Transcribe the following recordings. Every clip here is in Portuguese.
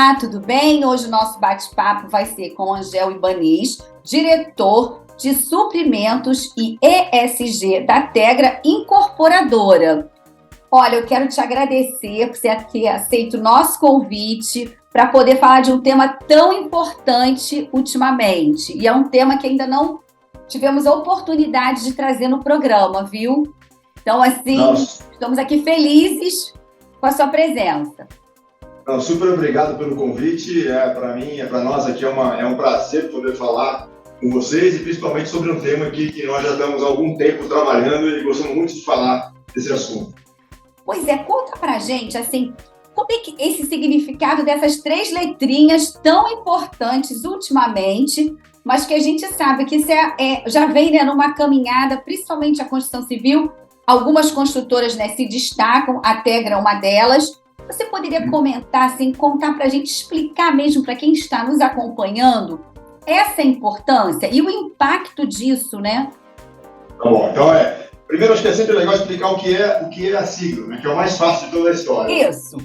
Olá, tudo bem? Hoje o nosso bate-papo vai ser com Angel Ibanez, diretor de suprimentos e ESG da Tegra Incorporadora. Olha, eu quero te agradecer por você ter aceito o nosso convite para poder falar de um tema tão importante ultimamente. E é um tema que ainda não tivemos a oportunidade de trazer no programa, viu? Então, assim, estamos aqui felizes com a sua presença. Não, super obrigado pelo convite. Para mim, para nós aqui é um prazer poder falar com vocês e principalmente sobre um tema que nós já estamos há algum tempo trabalhando e gostamos muito de falar desse assunto. Pois é, conta pra gente, assim, como é que esse significado dessas 3 letrinhas tão importantes ultimamente, mas que a gente sabe que isso já vem, né, numa caminhada, principalmente a construção civil. Algumas construtoras, né, se destacam, a Tegra é uma delas. Você poderia comentar, assim, contar para a gente, explicar mesmo para quem está nos acompanhando essa importância e o impacto disso, né? Tá bom, então primeiro acho que é sempre legal explicar o que é a sigla, né, que é o mais fácil de toda a história. Isso.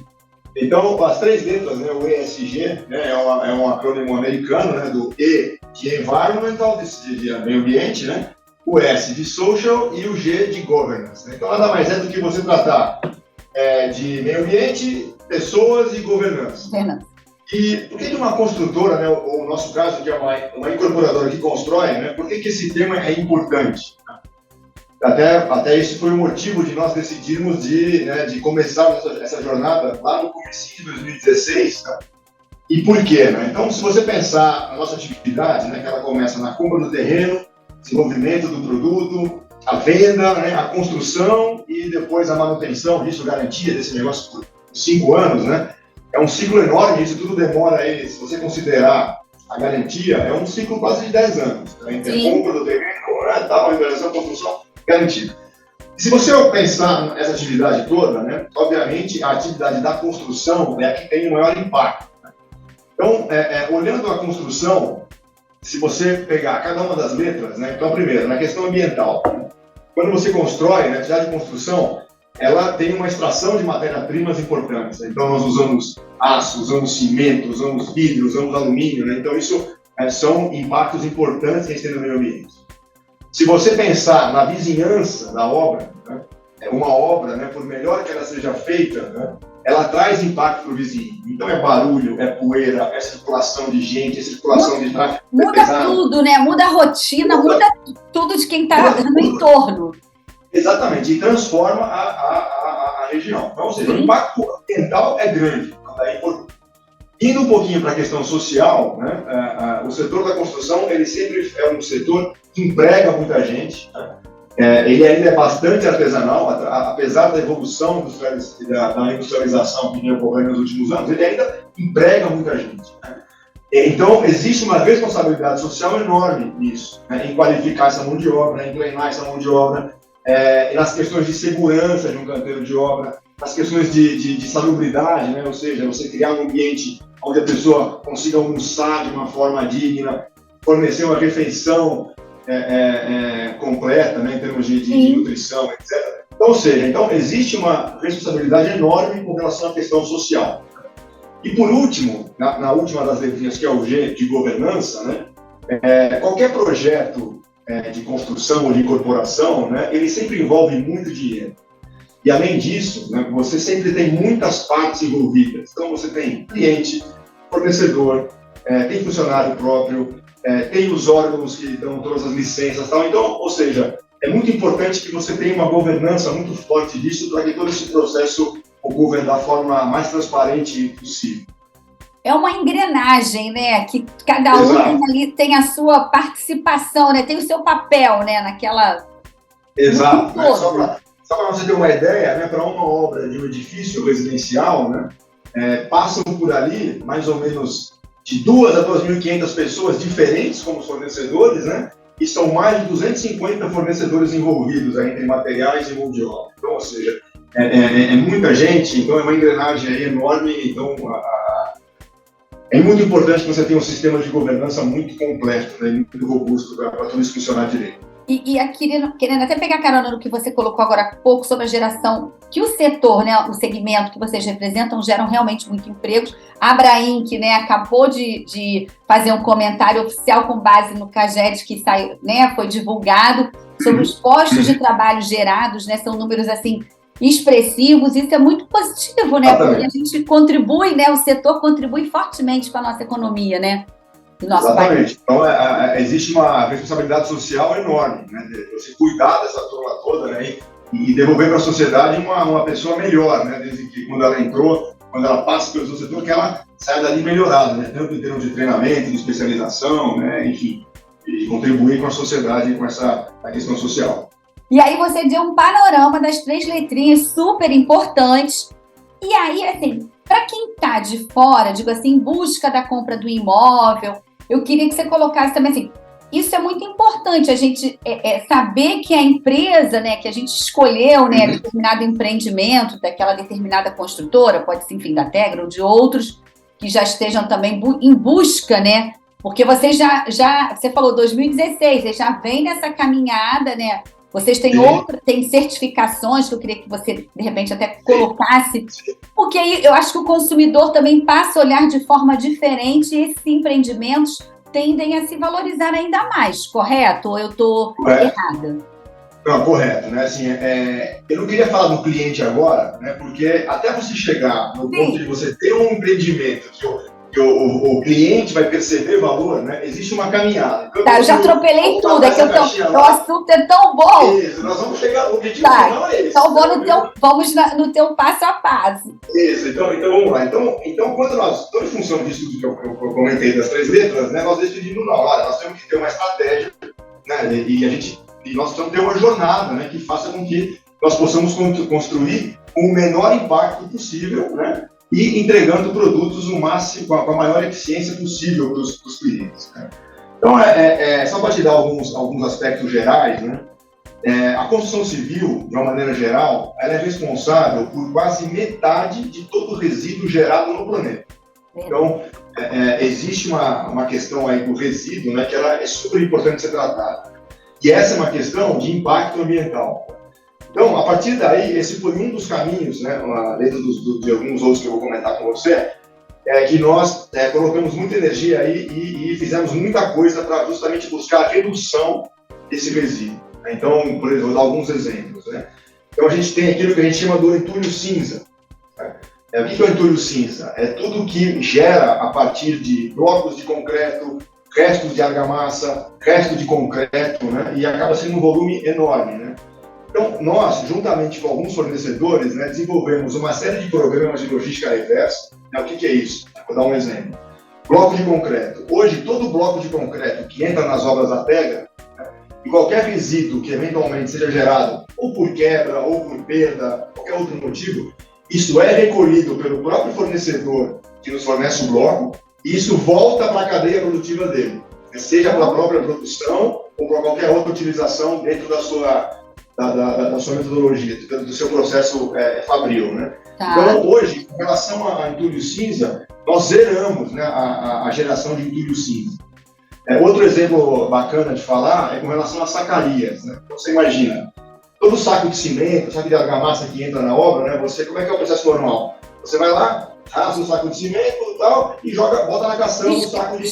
Então, as 3 letras, né, o ESG, né, é um acrônimo americano, né, do E de Environmental, de meio ambiente, né, o S de Social e o G de Governance. Né? Então, nada mais é do que você tratar de meio ambiente, pessoas e governança. E por que uma construtora, né, ou no nosso caso, que é uma incorporadora que constrói, né, por que esse tema é importante? Até isso foi o motivo de nós decidirmos de começar essa jornada lá no começo de 2016. Tá? E por quê? Né? Então, se você pensar na nossa atividade, né, que ela começa na compra do terreno, desenvolvimento do produto, a venda, né, a construção e depois a manutenção disso, garantia desse negócio por 5 anos, né? É um ciclo enorme, isso tudo demora aí, se você considerar a garantia, é um ciclo quase de 10 anos. Né? Entre a compra do terreno, a liberação, a construção, garantida. E se você pensar nessa atividade toda, né, obviamente a atividade da construção é a que tem o maior impacto. Né? Então, olhando a construção, se você pegar cada uma das letras, né, então primeiro, na questão ambiental, quando você constrói, né, a atividade de construção, ela tem uma extração de matéria-primas importantes. Né? Então, nós usamos aço, usamos cimento, usamos vidro, usamos alumínio. Né? Então, isso são impactos importantes que a gente tem no meio ambiente. Se você pensar na vizinhança da obra, né? Uma obra, né, por melhor que ela seja feita, né, ela traz impacto para o vizinho. Então, é barulho, é poeira, é circulação de gente, é circulação de tráfego. Muda tudo, né? Muda a rotina, muda tudo de quem está no entorno. Exatamente, e transforma a região. Então, ou seja, o impacto ambiental é grande. Indo um pouquinho para a questão social, né, o setor da construção, ele sempre é um setor que emprega muita gente. Né? Ele ainda é bastante artesanal, apesar da evolução da industrialização que vem ocorrendo nos últimos anos, ele ainda emprega muita gente. Né? Então, existe uma responsabilidade social enorme nisso, né, em qualificar essa mão de obra, em treinar essa mão de obra, nas questões de segurança de um canteiro de obra, nas questões de salubridade, né, ou seja, você criar um ambiente onde a pessoa consiga almoçar de uma forma digna, fornecer uma refeição completa, né, em termos de nutrição, etc. Então, ou seja, existe uma responsabilidade enorme com relação à questão social. E por último, na última das letrinhas, que é o G de governança, né, qualquer projeto de construção ou de incorporação, né, ele sempre envolve muito dinheiro. E além disso, né, você sempre tem muitas partes envolvidas. Então você tem cliente, fornecedor, tem funcionário próprio, tem os órgãos que dão todas as licenças e tal. Então, ou seja, é muito importante que você tenha uma governança muito forte disso para que todo esse processo ocorra da forma mais transparente possível. É uma engrenagem, né? Que cada um ali tem a sua participação, né? Tem o seu papel, né? Naquela... Exato. Né? Só para você ter uma ideia, né? Para uma obra de um edifício residencial, né? Passam por ali mais ou menos de 2.000 a 2.500 pessoas diferentes como fornecedores, né? E são mais de 250 fornecedores envolvidos aí, entre materiais e mão de obra. Então, ou seja, é muita gente, então é uma engrenagem aí enorme. Então, é muito importante que você tenha um sistema de governança muito completo, né, muito robusto para tudo isso funcionar direito. Querendo até pegar carona no que você colocou agora há pouco sobre a geração, que o setor, né, o segmento que vocês representam geram realmente muitos empregos. A Abraim, que, né, acabou de fazer um comentário oficial com base no CAGED que saiu, né, foi divulgado sobre os postos de trabalho gerados, né, são números assim expressivos. Isso é muito positivo, né, porque a gente contribui, né, o setor contribui fortemente para a nossa economia, né? Exatamente. Então, existe uma responsabilidade social enorme, né? De você cuidar dessa turma toda, né? E devolver para a sociedade uma pessoa melhor, né? Desde que quando ela entrou, quando ela passa pelo seu setor, que ela saia dali melhorada, né? Tanto em termos de treinamento, de especialização, né? Enfim, e contribuir com a sociedade com a questão social. E aí você deu um panorama das 3 letrinhas super importantes. E aí, assim, para quem está de fora, digo assim, em busca da compra do imóvel, eu queria que você colocasse também assim, isso é muito importante, a gente saber que a empresa, né, que a gente escolheu, né, determinado empreendimento daquela determinada construtora, pode ser, enfim, da Tegra ou de outros, que já estejam também em busca, né, porque vocês você falou 2016, vocês já vêm nessa caminhada, né, vocês têm certificações que eu queria que você, de repente, até colocasse, porque aí eu acho que o consumidor também passa a olhar de forma diferente e esses empreendimentos tendem a se valorizar ainda mais, correto? Ou eu estou errada? Não, correto, né? Assim, eu não queria falar do cliente agora, né? Porque até você chegar no ponto de você ter um empreendimento que o cliente vai perceber valor, né? Existe uma caminhada. Então, tá, eu já atropelei tudo, é que o assunto é tão bom. Isso, nós vamos chegar, o objetivo final é esse. Então vamos no teu passo a passo. Isso, então vamos lá. Então quando nós, em função disso que eu comentei das 3 letras, né, nós decidimos, olha, nós temos que ter uma estratégia, né, e nós precisamos ter uma jornada, né, que faça com que nós possamos construir o menor impacto possível, né, e entregando produtos no máximo, com a maior eficiência possível para os clientes. Né? Então, só para te dar alguns aspectos gerais, né? A construção civil, de uma maneira geral, ela é responsável por quase metade de todo o resíduo gerado no planeta. Então, existe uma questão aí do resíduo, né, que ela é super importante ser tratada. E essa é uma questão de impacto ambiental. Então, a partir daí, esse foi um dos caminhos, né, dentro de alguns outros que eu vou comentar com você, que nós colocamos muita energia aí e fizemos muita coisa para justamente buscar a redução desse resíduo. Então, por exemplo, vou dar alguns exemplos. Né? Então, a gente tem aquilo que a gente chama do entulho cinza. Né? O que é o entulho cinza? É tudo que gera a partir de blocos de concreto, restos de argamassa, resto de concreto, né? E acaba sendo um volume enorme, né? Então, nós, juntamente com alguns fornecedores, né, desenvolvemos uma série de programas de logística reversa. Né? O que é isso? Vou dar um exemplo. Bloco de concreto. Hoje, todo bloco de concreto que entra nas obras da Tegra, né, e qualquer resíduo que eventualmente seja gerado, ou por quebra, ou por perda, qualquer outro motivo, isso é recolhido pelo próprio fornecedor que nos fornece o bloco, e isso volta para a cadeia produtiva dele, né, seja para a própria produção, ou para qualquer outra utilização dentro da sua metodologia, do seu processo fabril, né? Tá. Então, hoje, em relação a entulho cinza, nós zeramos, né, a geração de entulho cinza. Outro exemplo bacana de falar é com relação às sacarias, né? Você imagina, todo saco de cimento, saco de argamassa que entra na obra, né? Como é que é o processo normal? Você vai lá, rasga o saco de cimento e tal, e bota na caçamba o saco de...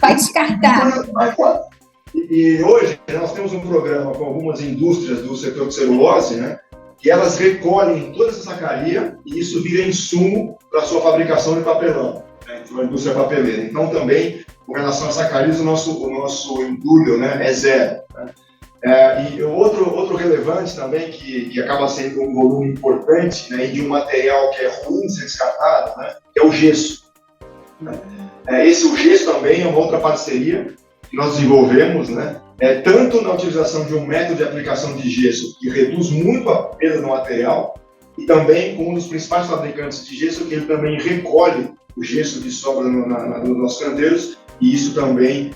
vai descartar. E hoje nós temos um programa com algumas indústrias do setor de celulose, né, que elas recolhem toda essa sacaria e isso vira insumo para a sua fabricação de papelão, né, para a indústria papeleira. Então também, com relação a sacarias, o nosso entulho, né, é zero. Né. E outro relevante também, que acaba sendo um volume importante, né, e de um material que é ruim de ser descartado, né, é o gesso. Né. O gesso também é uma outra parceria que nós desenvolvemos, né, tanto na utilização de um método de aplicação de gesso que reduz muito a perda do material e também com um dos principais fabricantes de gesso que ele também recolhe o gesso que sobra nos nossos canteiros e isso também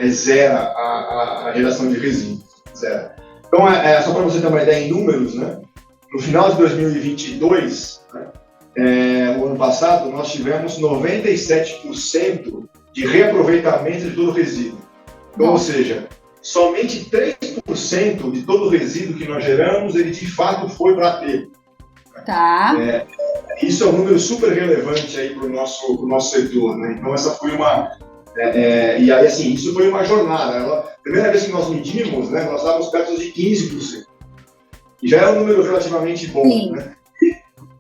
zera a geração de resíduos. Zero. Então, só para você ter uma ideia em números, né, no final de 2022, né, o ano passado, nós tivemos 97% de reaproveitamento de todo o resíduo. Então, ou seja, somente 3% de todo o resíduo que nós geramos, ele de fato foi para aterro. Tá. Isso é um número super relevante aí para o nosso setor, né? Então, essa foi uma... e aí, assim, isso foi uma jornada. Primeira vez que nós medimos, né, nós estávamos perto de 15%. E já é um número relativamente bom, sim, né?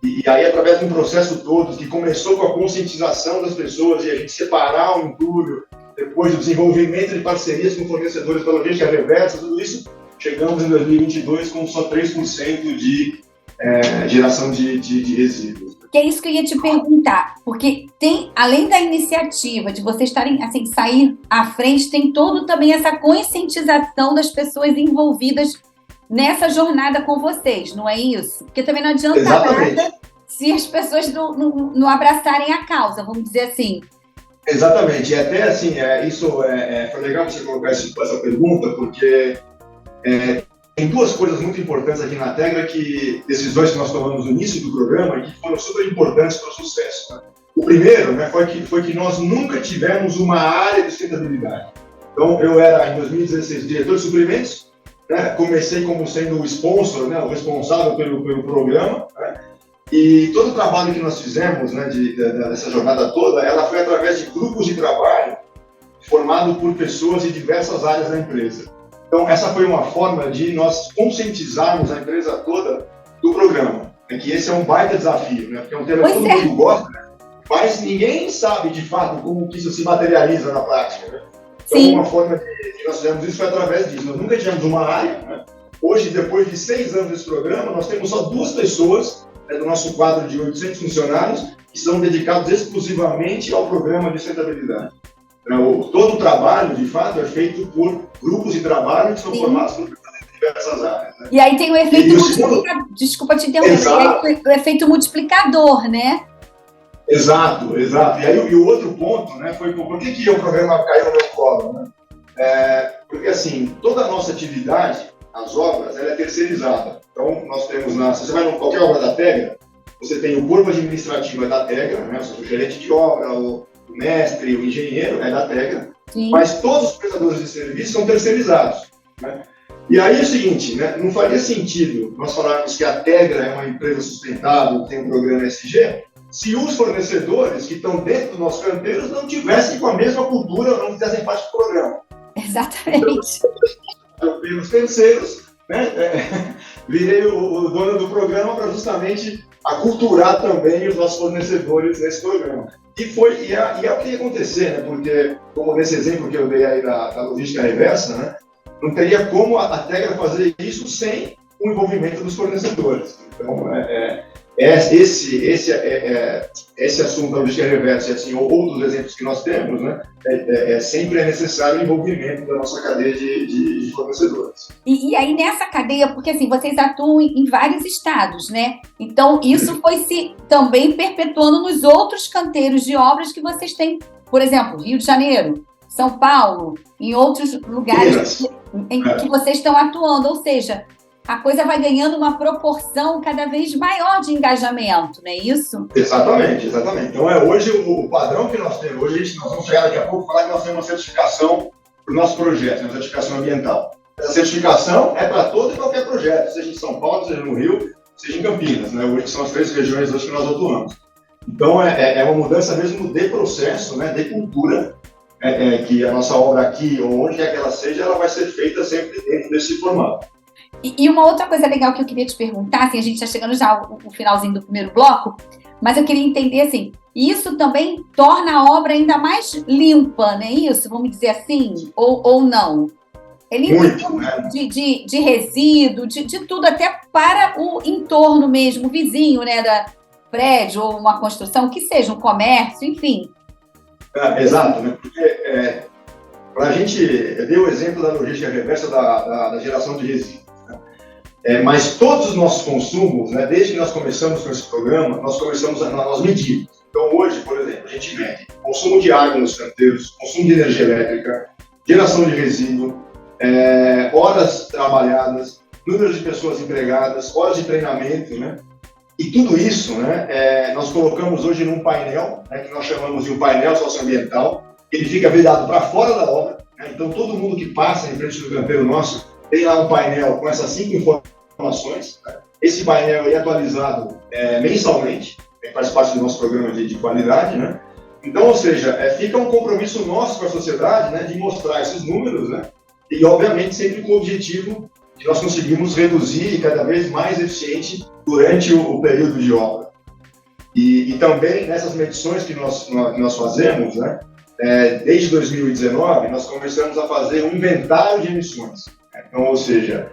E aí, através de um processo todo, que começou com a conscientização das pessoas e a gente separar o entulho, depois do desenvolvimento de parcerias com fornecedores pela logística reversa, tudo isso, chegamos em 2022 com só 3% de geração de resíduos. Que é isso que eu ia te perguntar, porque tem, além da iniciativa de vocês estarem, assim, sair à frente, tem todo também essa conscientização das pessoas envolvidas nessa jornada com vocês, não é isso? Porque também não adianta nada se as pessoas não abraçarem a causa, vamos dizer assim. Exatamente, e até assim, foi legal você colocar essa pergunta, porque tem duas coisas muito importantes aqui na Tegra, decisões que nós tomamos no início do programa e que foram super importantes para o sucesso. Né? O primeiro, né, foi que nós nunca tivemos uma área de sustentabilidade. Então, eu era, em 2016, diretor de suprimentos, né, comecei como sendo o sponsor, né, o responsável pelo programa, né, e todo o trabalho que nós fizemos, né, dessa jornada toda, ela foi através de grupos de trabalho formado por pessoas de diversas áreas da empresa. Então, essa foi uma forma de nós conscientizarmos a empresa toda do programa, né, que esse é um baita desafio, né, porque é um tema que todo mundo gosta, né, mas ninguém sabe, de fato, como que isso se materializa na prática. Né? Então, uma forma que nós fizemos isso foi através disso. Nós nunca tivemos uma área. Né? Hoje, depois de 6 anos desse programa, nós temos só 2 pessoas, né, do nosso quadro de 800 funcionários que são dedicados exclusivamente ao programa de sustentabilidade. Todo o trabalho, de fato, é feito por grupos de trabalho que são formados por pessoas de diversas áreas. Né? E aí tem o efeito multiplicador. Desculpa te interromper. O efeito multiplicador, né? Exato. E aí o outro ponto, né, foi por que o programa caiu no meu colo, né? Porque, assim, toda a nossa atividade, as obras, ela é terceirizada. Então, nós temos, se você vai em qualquer obra da Tegra, você tem o corpo administrativo da Tegra, né, ou seja, o gerente de obra, o mestre, o engenheiro é da Tegra, mas todos os prestadores de serviço são terceirizados. Né? E aí é o seguinte, né, não faria sentido nós falarmos que a Tegra é uma empresa sustentável, tem um programa ESG, se os fornecedores que estão dentro dos nossos canteiros não tivessem com a mesma cultura, não fizessem parte do programa. Exatamente. Então, pelos terceiros, né, virei o dono do programa para justamente aculturar também os nossos fornecedores nesse programa. E é o que ia acontecer, né, porque, como nesse exemplo que eu dei aí da logística reversa, né, não teria como a Tegra fazer isso sem o envolvimento dos fornecedores. Então, esse assunto da logística reversa, assim, ou outros exemplos que nós temos, né, sempre é necessário o envolvimento da nossa cadeia de fornecedores. E aí nessa cadeia, porque assim, vocês atuam em vários estados, né? Então isso foi se também perpetuando nos outros canteiros de obras que vocês têm, por exemplo, Rio de Janeiro, São Paulo, em outros lugares em que vocês estão atuando, ou seja, a coisa vai ganhando uma proporção cada vez maior de engajamento, não é isso? Exatamente. Então, hoje o padrão que nós temos, hoje nós vamos chegar daqui a pouco e falar que nós temos uma certificação para o nosso projeto, uma certificação ambiental. Essa certificação é para todo e qualquer projeto, seja em São Paulo, seja no Rio, seja em Campinas, né? Hoje são as 3 regiões hoje que nós atuamos. Então, é uma mudança mesmo de processo, né? De cultura, que a nossa obra aqui, ou onde quer que ela seja, ela vai ser feita sempre dentro desse formato. E uma outra coisa legal que eu queria te perguntar, assim, a gente está chegando já ao finalzinho do primeiro bloco, mas eu queria entender, assim, isso também torna a obra ainda mais limpa, não é isso? Vamos dizer assim? Ou não? É limpa de resíduo, de tudo, até para o entorno mesmo, o vizinho, né, da prédio ou uma construção, que seja um comércio, enfim. Exato, né? Porque para a gente, eu dei o exemplo da logística reversa da geração de resíduos. Mas todos os nossos consumos, né, desde que nós começamos com esse programa, nós medimos. Então, hoje, por exemplo, a gente mede consumo de água nos canteiros, consumo de energia elétrica, geração de resíduo, horas trabalhadas, número de pessoas empregadas, horas de treinamento, né? E tudo isso, né, nós colocamos hoje num painel, né, que nós chamamos de um painel socioambiental. Ele fica virado para fora da obra, Então, todo mundo que passa em frente do canteiro nosso tem lá um painel com essas 5 informações. Né? Esse painel é atualizado mensalmente, faz parte do nosso programa de qualidade, né? Então, ou seja, fica um compromisso nosso com a sociedade, né, de mostrar esses números, né? E, obviamente, sempre com o objetivo que nós conseguimos reduzir e cada vez mais eficiente durante o período de obra. E também, nessas medições que nós fazemos, né, desde 2019, nós começamos a fazer um inventário de emissões. Então, ou seja,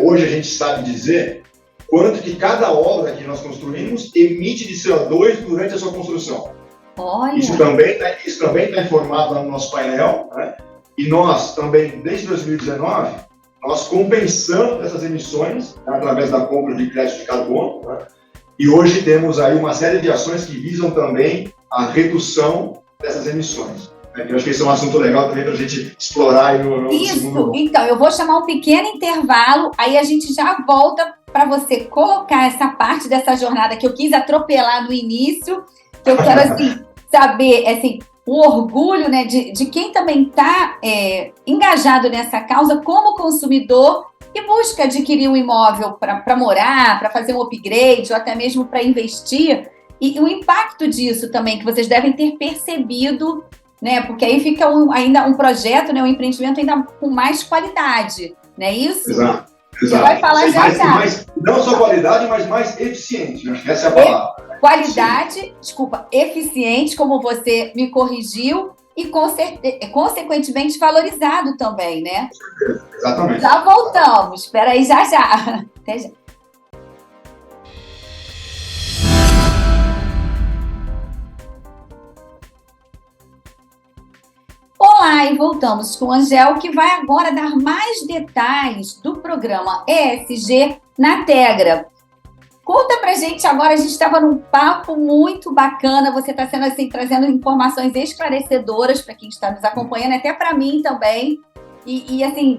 hoje a gente sabe dizer quanto que cada obra que nós construímos emite de CO2 durante a sua construção. Olha. Isso também está informado lá no nosso painel, né? E nós também, desde 2019, nós compensamos essas emissões, né, através da compra de crédito de carbono, né? E hoje temos aí uma série de ações que visam também a redução dessas emissões. Eu acho que esse é um assunto legal também para a gente explorar aí no segundo... Então, eu vou chamar um pequeno intervalo, aí a gente já volta para você colocar essa parte dessa jornada que eu quis atropelar no início, que eu quero, assim, saber, assim, o orgulho, né, de quem também está engajado nessa causa como consumidor e busca adquirir um imóvel para morar, para fazer um upgrade ou até mesmo para investir, e o impacto disso também, que vocês devem ter percebido, né, porque aí fica ainda um projeto, né, um empreendimento ainda com mais qualidade, não é isso? Exato. Você vai falar já. Não só qualidade, mas mais eficiente, né? Essa é a palavra. Qualidade, desculpa, eficiente, como você me corrigiu, e consequentemente valorizado também, né? Com certeza, exatamente. Já voltamos, espera aí, já. Até já. Olá, e voltamos com a Angel, que vai agora dar mais detalhes do programa ESG na Tegra. Conta pra gente agora, a gente estava num papo muito bacana, você está sendo assim, trazendo informações esclarecedoras para quem está nos acompanhando, até para mim também, e assim,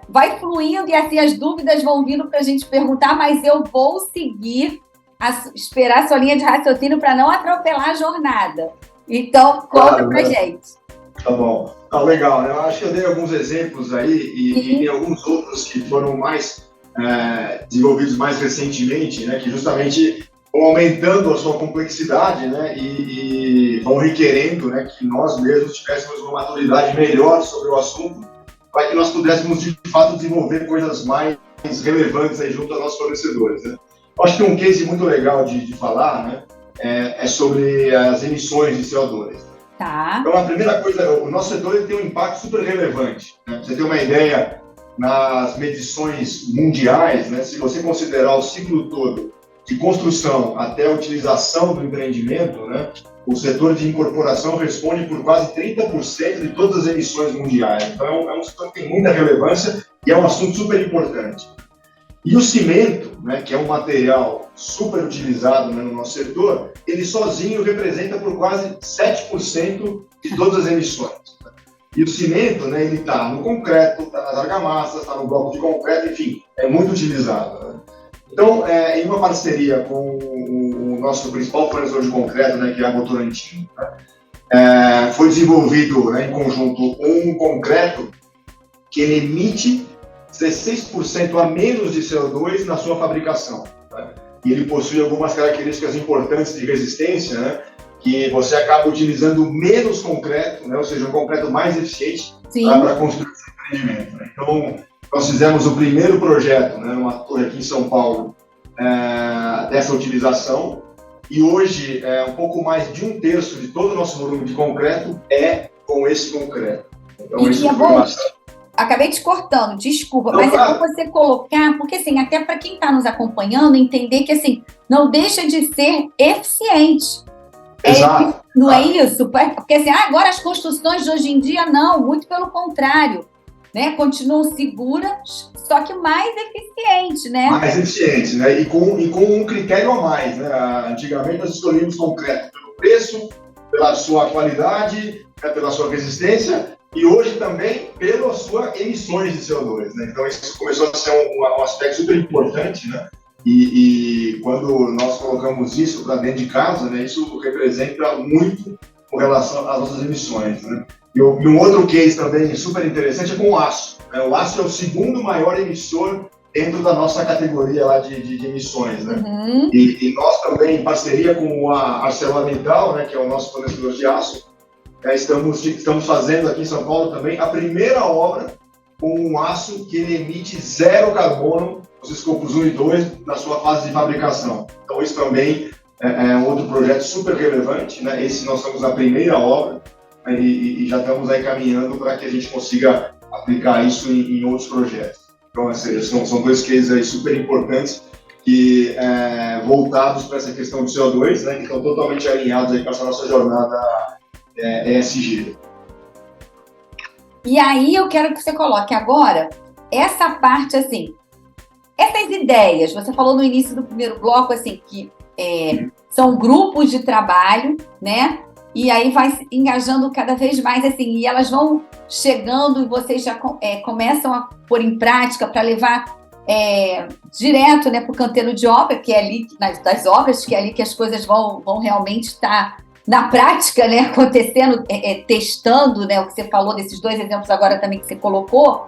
vai fluindo e assim as dúvidas vão vindo para a gente perguntar, mas eu vou seguir, esperar a sua linha de raciocínio para não atropelar a jornada. Então, conta pra gente. Tá bom. Legal, eu acho que eu dei alguns exemplos aí e tem alguns outros que foram mais desenvolvidos mais recentemente, né, que justamente vão aumentando a sua complexidade, né, e vão requerendo, né, que nós mesmos tivéssemos uma maturidade melhor sobre o assunto, para que nós pudéssemos, de fato, desenvolver coisas mais relevantes aí junto aos nossos fornecedores, né. Eu acho que um case muito legal de falar, né, é sobre as emissões de CO2. Tá. Então, a primeira coisa, o nosso setor ele tem um impacto super relevante, né. Pra você ter uma ideia, nas medições mundiais, né, se você considerar o ciclo todo de construção até a utilização do empreendimento, né, o setor de incorporação responde por quase 30% de todas as emissões mundiais. Então, é um setor que tem muita relevância e é um assunto super importante. E o cimento, né, que é um material super utilizado, né, no nosso setor, ele sozinho representa por quase 7% de todas as emissões. E o cimento, né, ele está no concreto, está nas argamassas, está no bloco de concreto, enfim, é muito utilizado. Né? Então, em uma parceria com o nosso principal fornecedor de concreto, né, que é a Votorantim, né, foi desenvolvido, né, em conjunto um concreto que ele emite 16% a menos de CO2 na sua fabricação. Né? E ele possui algumas características importantes de resistência, né, que você acaba utilizando menos concreto, né, ou seja, um concreto mais eficiente para construir esse empreendimento. Né? Então, nós fizemos o primeiro projeto, né, uma torre aqui em São Paulo, dessa utilização, e hoje, um pouco mais de 1/3 de todo o nosso volume de concreto é com esse concreto. Então, isso é bom. Acabei te cortando, desculpa, mas é bom você colocar, porque assim, até para quem está nos acompanhando, entender que assim, não deixa de ser eficiente. Exato. Não é isso? Porque assim, agora as construções de hoje em dia, não, muito pelo contrário, né? Continuam seguras, só que mais eficientes, né? Mais eficientes, né? E com um critério a mais, né? Antigamente nós escolhíamos concreto pelo preço, pela sua qualidade, né? Pela sua resistência, e hoje também pelas suas emissões de CO2, né? Então isso começou a ser um aspecto super importante, né? E quando nós colocamos isso para dentro de casa, né, isso representa muito com relação às nossas emissões, né? E um outro case também super interessante é com o aço. O aço é o segundo maior emissor dentro da nossa categoria lá de emissões, né? Uhum. E nós também, em parceria com a ArcelorMittal, né, que é o nosso fornecedor de aço, estamos fazendo aqui em São Paulo também a primeira obra com um aço que ele emite 0 carbono, os escopos 1 e 2, na sua fase de fabricação. Então, isso também é um outro projeto super relevante, né? Esse nós estamos na primeira obra, né? E já estamos aí caminhando para que a gente consiga aplicar isso em outros projetos. Então, ou seja, são 2 cases aí super importantes que voltados para essa questão do CO2, né? Que estão totalmente alinhados aí com essa nossa jornada ESG. E aí eu quero que você coloque agora essa parte, assim, essas ideias. Você falou no início do primeiro bloco, assim, que são grupos de trabalho, né? E aí vai se engajando cada vez mais, assim, e elas vão chegando e vocês já começam a pôr em prática para levar direto, né, para o canteiro de obra, que é ali, das obras, que é ali que as coisas vão realmente estar na prática, né, acontecendo, testando, né, o que você falou desses 2 exemplos agora também que você colocou,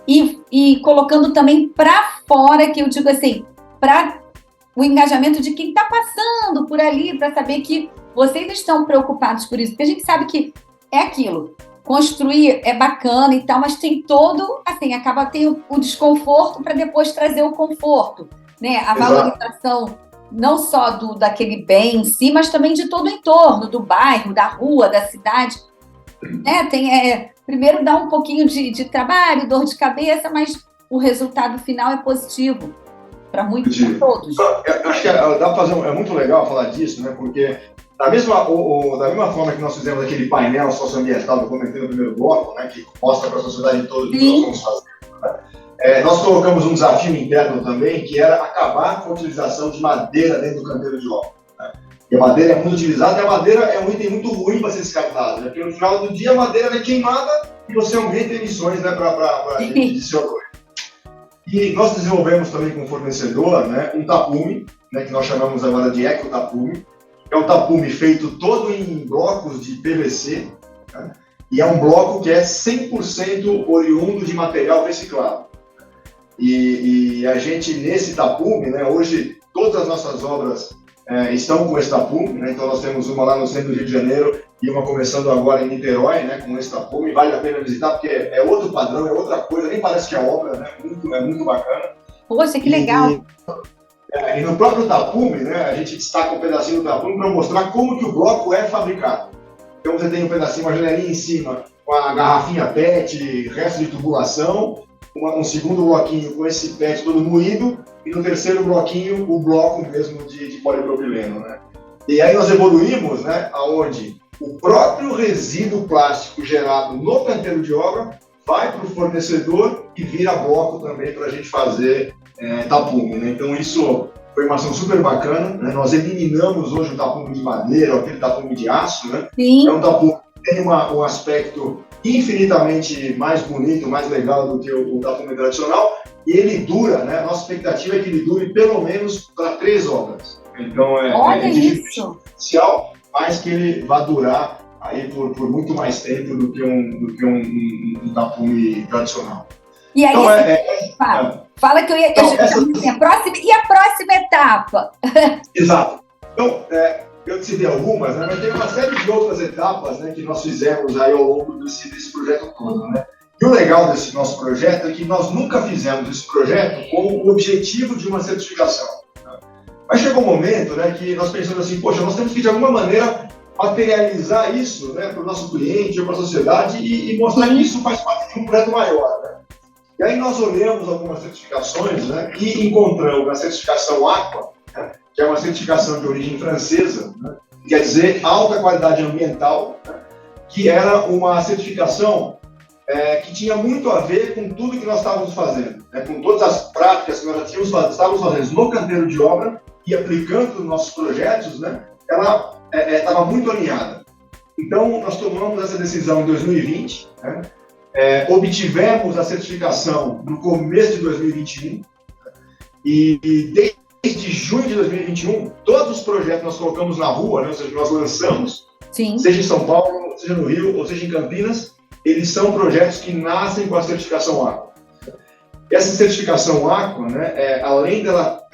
e colocando também para fora, que eu digo assim, para o engajamento de quem está passando por ali, para saber que vocês estão preocupados por isso, porque a gente sabe que é aquilo, construir é bacana e tal, mas tem todo, assim, acaba tendo o desconforto para depois trazer o conforto, né? A valorização não só daquele bem em si, mas também de todo o entorno, do bairro, da rua, da cidade, né? Primeiro dá um pouquinho de trabalho, dor de cabeça, mas o resultado final é positivo para muitos, para todos. Eu acho que dá para fazer, é muito legal falar disso, né? Porque da mesma forma que nós fizemos aquele painel socioambiental que eu comentei no primeiro bloco, né, que mostra para a sociedade toda o que nós vamos fazer, né? Nós colocamos um desafio interno também, que era acabar com a utilização de madeira dentro do canteiro de obra, né? E a madeira é muito utilizada, e a madeira é um item muito ruim para ser descartado, né? Porque no final do dia a madeira é queimada e você aumenta emissões, né, de CO2. E nós desenvolvemos também com o fornecedor, né, um tapume, né, que nós chamamos agora de ecotapume. É um tapume feito todo em blocos de PVC, né? E é um bloco que é 100% oriundo de material reciclado. E a gente, nesse tapume, né, hoje, todas as nossas obras estão com esse tapume, né? Então nós temos uma lá no centro do Rio de Janeiro e uma começando agora em Niterói, né, com esse tapume. Vale a pena visitar, porque é outro padrão, é outra coisa, nem parece que é obra, né? É muito bacana. Poxa, que legal! E no próprio tapume, né, a gente destaca um pedacinho do tapume para mostrar como que o bloco é fabricado. Então você tem um pedacinho, uma janelinha em cima, com a garrafinha PET, resto de tubulação, um segundo bloquinho com esse PET todo moído, e no terceiro bloquinho, o bloco mesmo de polipropileno, né? E aí nós evoluímos, né, aonde o próprio resíduo plástico gerado no canteiro de obra vai para o fornecedor e vira bloco também para a gente fazer tapume, né? Então isso foi uma ação super bacana, né? Nós eliminamos hoje o tapume de madeira, aquele tapume de aço, né? Sim. É um tapume que tem um aspecto infinitamente mais bonito, mais legal do que o tapume tradicional, e ele dura, né? A nossa expectativa é que ele dure pelo menos para 3 obras. Então Olha isso! Especial, mas que ele vai durar aí por muito mais tempo do que um tapume tradicional. E aí, então, fala que eu ia... a próxima etapa? Exato. Então, eu citei algumas, né, mas tem uma série de outras etapas, né, que nós fizemos aí ao longo desse projeto todo, né? E o legal desse nosso projeto é que nós nunca fizemos esse projeto com o objetivo de uma certificação, né? Mas chegou um momento, né, que nós pensamos assim, poxa, nós temos que de alguma maneira materializar isso, né, para o nosso cliente ou para a sociedade e mostrar que isso faz parte de um projeto maior, né? E aí nós olhamos algumas certificações, né, e encontramos a certificação Aqua, né, que é uma certificação de origem francesa, né, quer dizer alta qualidade ambiental, né, que era uma certificação que tinha muito a ver com tudo que nós estávamos fazendo, né, com todas as práticas que nós estávamos fazendo no canteiro de obra e aplicando nos nossos projetos, né, ela estava muito alinhada. Então nós tomamos essa decisão em 2020, né, obtivemos a certificação no começo de 2021 e desde junho de 2021 todos os projetos nós colocamos na rua, né, ou seja, nós lançamos, Sim. seja em São Paulo, seja no Rio, ou seja em Campinas, eles são projetos que nascem com a certificação Aqua. Essa certificação Aqua, né, além dela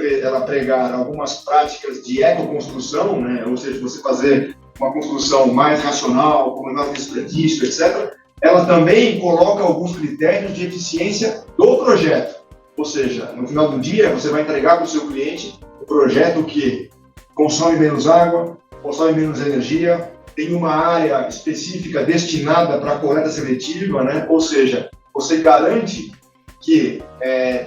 pregar algumas práticas de ecoconstrução, né, ou seja, você fazer uma construção mais racional, com menor desperdício, etc., ela também coloca alguns critérios de eficiência do projeto. Ou seja, no final do dia, você vai entregar para o seu cliente um projeto que consome menos água, consome menos energia, tem uma área específica destinada para a coleta seletiva, né? Ou seja, você garante que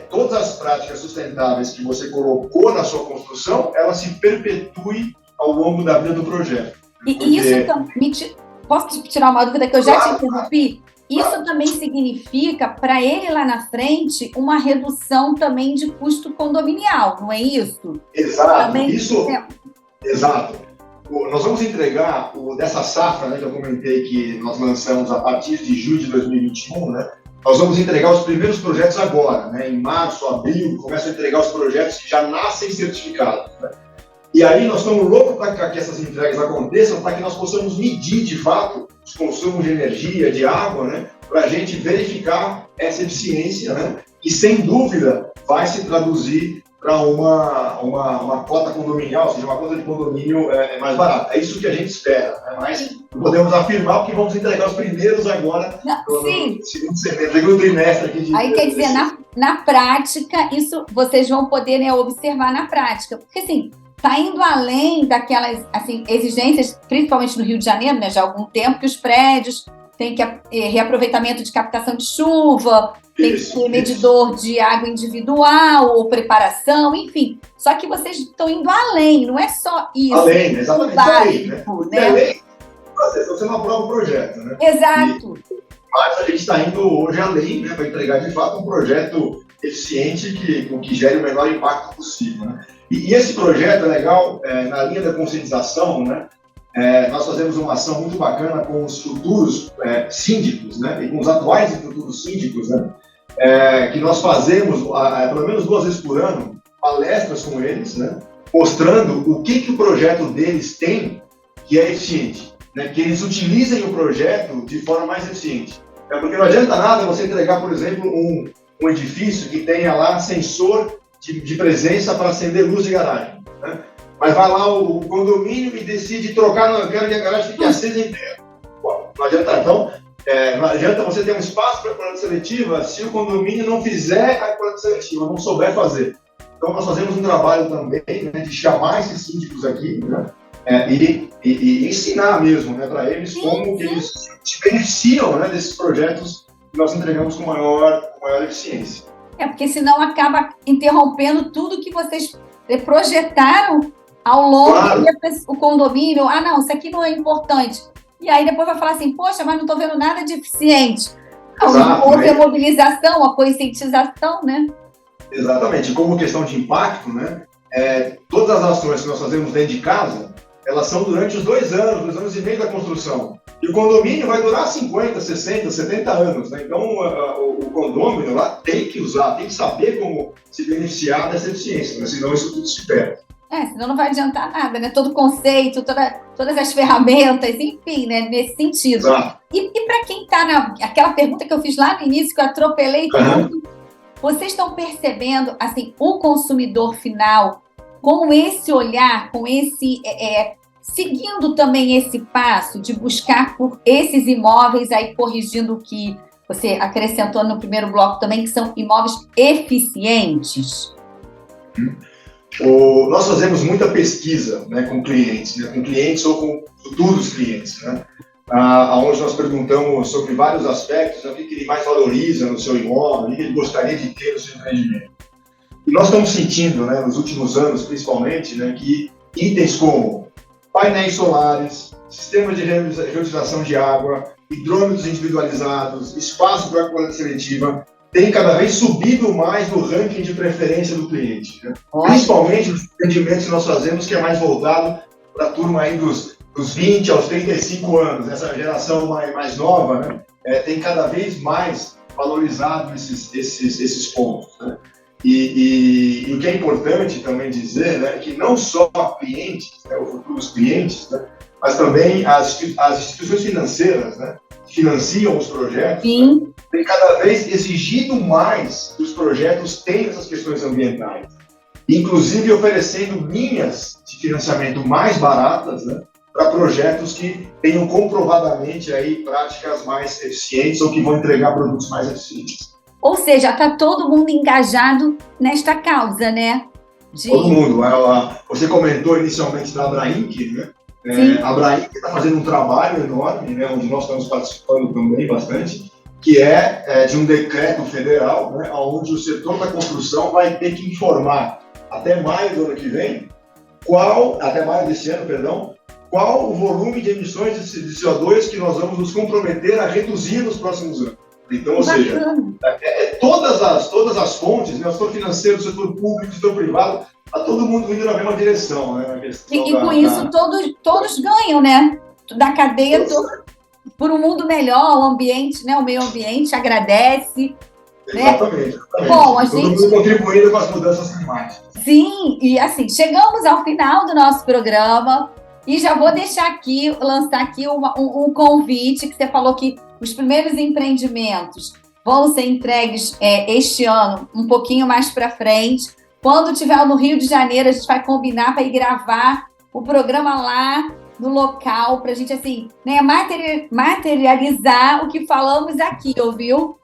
todas as práticas sustentáveis que você colocou na sua construção, ela se perpetue ao longo da vida do projeto. E isso também, posso te tirar uma dúvida que eu já te interrompi? Isso também significa, para ele lá na frente, uma redução também de custo condominial, não é isso? Exato, também, exato. Nós vamos entregar, dessa safra, né, que eu comentei que nós lançamos a partir de julho de 2021, né, nós vamos entregar os primeiros projetos agora, né, em março, abril, começam a entregar os projetos que já nascem certificados, né? E aí nós estamos loucos para que essas entregas aconteçam, para que nós possamos medir, de fato, os consumos de energia, de água, né, para a gente verificar essa eficiência, né, e, sem dúvida, vai se traduzir para uma cota condominial, ou seja, uma cota de condomínio mais barata. É isso que a gente espera, né? Mas podemos afirmar porque vamos entregar os primeiros agora, no segundo trimestre. Aqui aí quer dizer, na prática, isso vocês vão poder, né, observar na prática. Porque, assim, está indo além daquelas, assim, exigências, principalmente no Rio de Janeiro, né, já há algum tempo, que os prédios têm que reaproveitamento de captação de chuva, tem que ter medidor de água individual ou preparação, enfim. Só que vocês estão indo além, não é só isso. Além, exatamente. Básico, né? Além, você não aprova o projeto, né? Exato. Mas a gente está indo hoje além, né, para entregar, de fato, um projeto eficiente que gere o menor impacto possível, né? E esse projeto é legal, na linha da conscientização, né? Nós fazemos uma ação muito bacana com os futuros síndicos, né? E com os atuais e futuros síndicos, né? Que nós fazemos, pelo menos 2 vezes por ano, palestras com eles, né? Mostrando o que o projeto deles tem que é eficiente, né? Que eles utilizem o projeto de forma mais eficiente. Porque não adianta nada você entregar, por exemplo, um edifício que tenha lá sensor de presença para acender luz de garagem, né? Mas vai lá o condomínio e decide trocar, não quero que a garagem fique acesa inteira. Bom, não adianta. Então, não adianta você ter um espaço para a coleta seletiva se o condomínio não fizer a coleta seletiva, não souber fazer. Então, nós fazemos um trabalho também, né, de chamar esses síndicos aqui, né, e ensinar mesmo, né, para eles como que eles se beneficiam, né, desses projetos que nós entregamos com maior eficiência. Porque senão acaba interrompendo tudo que vocês projetaram ao longo do condomínio. Ah, não, isso aqui não é importante. E aí depois vai falar assim, poxa, mas não estou vendo nada de eficiente. Houve a mobilização, a conscientização, né? Exatamente. Como questão de impacto, né? Todas as ações que nós fazemos dentro de casa, elas são durante os 2 anos e meio da construção. E o condomínio vai durar 50, 60, 70 anos, né? Então, o condômino lá tem que usar, tem que saber como se beneficiar dessa eficiência, né? Senão isso tudo se perde. Senão não vai adiantar nada, né? Todo o conceito, todas as ferramentas, enfim, né? Nesse sentido. Exato. E para quem está aquela pergunta que eu fiz lá no início, que eu atropelei tudo, vocês estão percebendo, assim, o consumidor final com esse olhar, com esse... seguindo também esse passo de buscar por esses imóveis, aí corrigindo o que você acrescentou no primeiro bloco também, que são imóveis eficientes? Nós fazemos muita pesquisa, né, com clientes ou com futuros clientes, né, onde nós perguntamos sobre vários aspectos, né, o que ele mais valoriza no seu imóvel, o que ele gostaria de ter no seu empreendimento. E nós estamos sentindo, né, nos últimos anos, principalmente, né, que itens como painéis solares, sistemas de reutilização de água, hidrômetros individualizados, espaço para coleta seletiva, tem cada vez subido mais no ranking de preferência do cliente, né? Principalmente os empreendimentos que nós fazemos, que é mais voltado para a turma aí dos 20 aos 35 anos, essa geração mais nova, né? Tem cada vez mais valorizado esses pontos, né? E o que é importante também dizer, né, que não só clientes, né, os futuros clientes, né, mas também as instituições financeiras, né, que financiam os projetos, Sim. Né, têm cada vez exigido mais que os projetos tenham essas questões ambientais, inclusive oferecendo linhas de financiamento mais baratas, né, para projetos que tenham comprovadamente aí práticas mais eficientes ou que vão entregar produtos mais eficientes. Ou seja, está todo mundo engajado nesta causa, né? Todo mundo. Você comentou inicialmente da Abrainc, né? A Abrainc está fazendo um trabalho enorme, né, onde nós estamos participando também bastante, que é de um decreto federal, né, onde o setor da construção vai ter que informar até maio do ano que vem, até maio desse ano, perdão, qual o volume de emissões de CO2 que nós vamos nos comprometer a reduzir nos próximos anos. Então, ou seja, todas as fontes, né, o setor financeiro, o setor público, o setor privado, está todo mundo indo na mesma direção. Né, e com isso todos ganham, né? Da cadeia toda, por um mundo melhor, o ambiente, né, o meio ambiente agradece. Exatamente. Né? Bom, todo mundo contribuindo com as mudanças climáticas. Sim, e assim, chegamos ao final do nosso programa e já vou lançar aqui um convite, que você falou que os primeiros empreendimentos vão ser entregues este ano, um pouquinho mais para frente. Quando estiver no Rio de Janeiro, a gente vai combinar para ir gravar o programa lá no local, para a gente, assim, né, materializar o que falamos aqui, ouviu?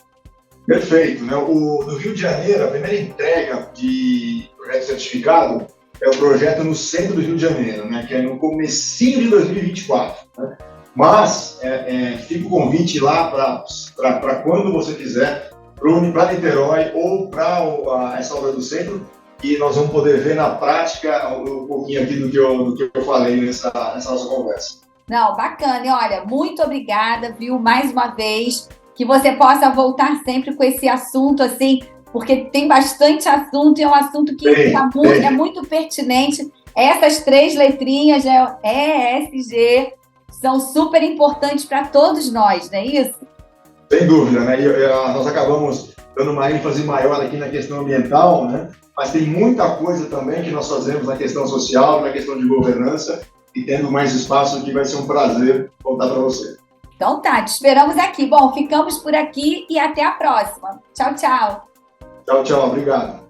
Perfeito. Né? No Rio de Janeiro, a primeira entrega de projeto certificado é o projeto no centro do Rio de Janeiro, né, que é no comecinho de 2024. Né? Mas fica o convite lá para quando você quiser, para Niterói ou para essa obra do centro, e nós vamos poder ver na prática um pouquinho aqui do que eu falei nessa nossa conversa. Não, bacana. E olha, muito obrigada, viu, mais uma vez, que você possa voltar sempre com esse assunto, assim, porque tem bastante assunto e é um assunto que é muito pertinente. Essas 3 letrinhas, ESG, são super importantes para todos nós, não é isso? Sem dúvida, né? Nós acabamos dando uma ênfase maior aqui na questão ambiental, né? Mas tem muita coisa também que nós fazemos na questão social, na questão de governança, e tendo mais espaço aqui vai ser um prazer contar para você. Então tá, te esperamos aqui. Bom, ficamos por aqui e até a próxima. Tchau, tchau. Tchau, tchau. Obrigado.